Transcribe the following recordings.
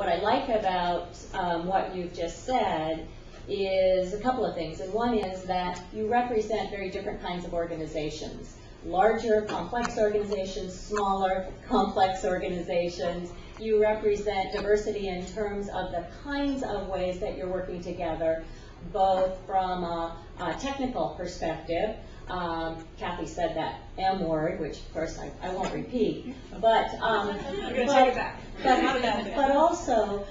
what I like about what you've just said is a couple of things. And one is that you represent very different kinds of organizations. Larger, complex organizations, smaller, complex organizations. You represent diversity in terms of the kinds of ways that you're working together, both from a technical perspective. Kathy said that M word, which of course I won't repeat, but but also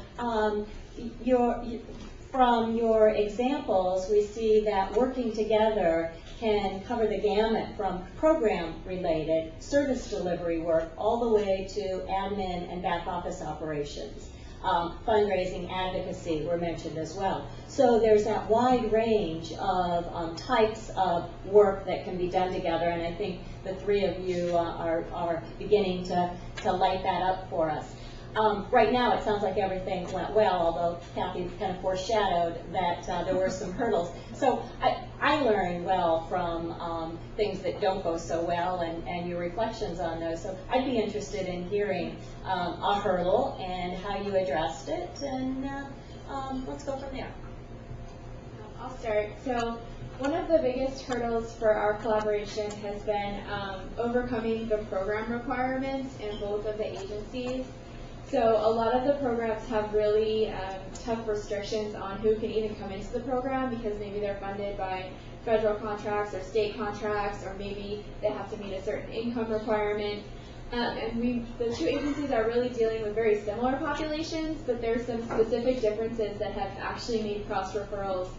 from your examples, we see that working together can cover the gamut from program-related service delivery work all the way to admin and back office operations. Fundraising, advocacy were mentioned as well. So there's that wide range of types of work that can be done together, and I think the three of you are beginning to light that up for us. Right now it sounds like everything went well, although Kathy kind of foreshadowed that there were some hurdles. So I learned well from things that don't go so well and your reflections on those. So I'd be interested in hearing a hurdle and how you addressed it, and let's go from there. I'll start. So one of the biggest hurdles for our collaboration has been overcoming the program requirements in both of the agencies. So a lot of the programs have really tough restrictions on who can even come into the program, because maybe they're funded by federal contracts or state contracts, or maybe they have to meet a certain income requirement. And the two agencies are really dealing with very similar populations, but there's some specific differences that have actually made cross-referrals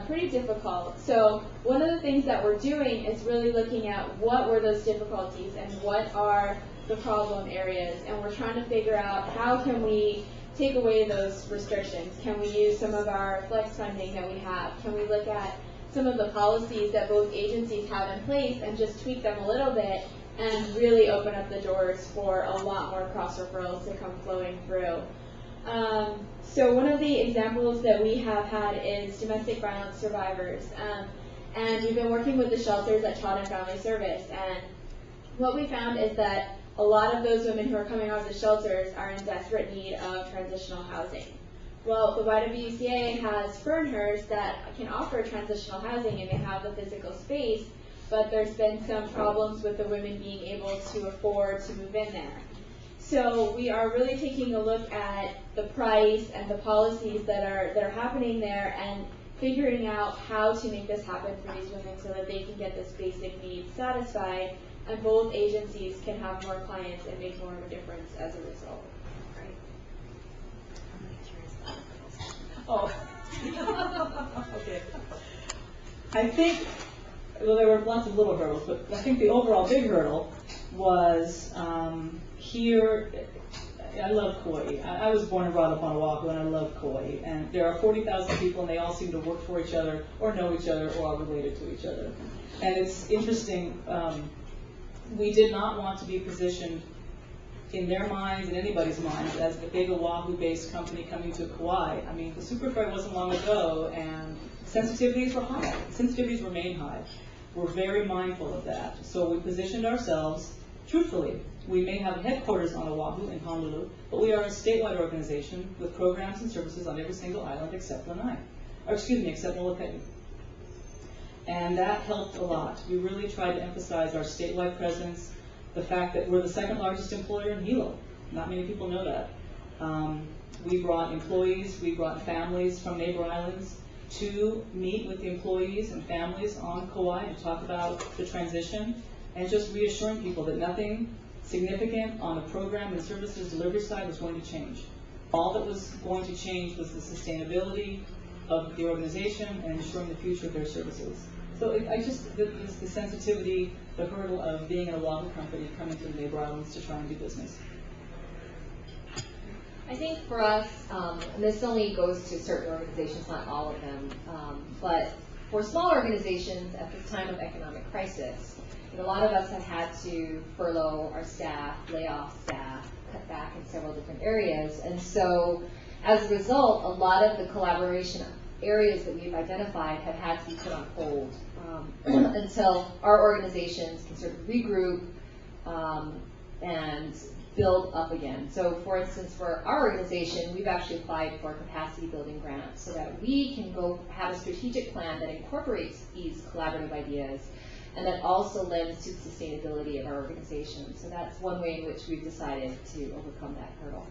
pretty difficult. So one of the things that we're doing is really looking at what were those difficulties and what are the problem areas, and we're trying to figure out how can we take away those restrictions. Can we use some of our flex funding that we have? Can we look at some of the policies that both agencies have in place and just tweak them a little bit and really open up the doors for a lot more cross-referrals to come flowing through? So one of the examples that we have had is domestic violence survivors. And we've been working with the shelters at Child and Family Service, and what we found is that a lot of those women who are coming out of the shelters are in desperate need of transitional housing. Well, the YWCA has Fernhurst that can offer transitional housing, and they have the physical space, but there's been some problems with the women being able to afford to move in there. So we are really taking a look at the price and the policies that are happening there, and figuring out how to make this happen for these women so that they can get this basic need satisfied, and both agencies can have more clients and make more of a difference as a result. Oh, okay. I think, well, there were lots of little hurdles, but I think the overall big hurdle was here. I love Kauai. I was born and brought up on Oahu, and I love Kauai. And there are 40,000 people, and they all seem to work for each other, or know each other, or are related to each other. And it's interesting. We did not want to be positioned in their minds and anybody's minds as the big Oahu-based company coming to Kauai. I mean, the Super Fair wasn't long ago, and sensitivities were high. Sensitivities remain high. We're very mindful of that. So we positioned ourselves truthfully. We may have headquarters on Oahu in Honolulu, but we are a statewide organization with programs and services on every single island except Lanai, or excuse me, except Molokai. And that helped a lot. We really tried to emphasize our statewide presence, the fact that we're the second largest employer in Hilo. Not many people know that. We brought employees, we brought families from neighbor islands to meet with the employees and families on Kauai to talk about the transition, and just reassuring people that nothing significant on the program and services delivery side was going to change. All that was going to change was the sustainability of the organization and ensuring the future of their services. So it's the sensitivity, the hurdle of being an Oahu company coming to the neighbor islands to try and do business. I think for us, and this only goes to certain organizations, not all of them, but for small organizations at this time of economic crisis, a lot of us have had to furlough our staff, lay off staff, cut back in several different areas. And so as a result, a lot of the collaboration areas that we've identified have had to be put on hold until our organizations can sort of regroup and build up again. So for instance, for our organization, we've actually applied for a capacity building grant so that we can go have a strategic plan that incorporates these collaborative ideas and that also lends to the sustainability of our organization. So that's one way in which we've decided to overcome that hurdle.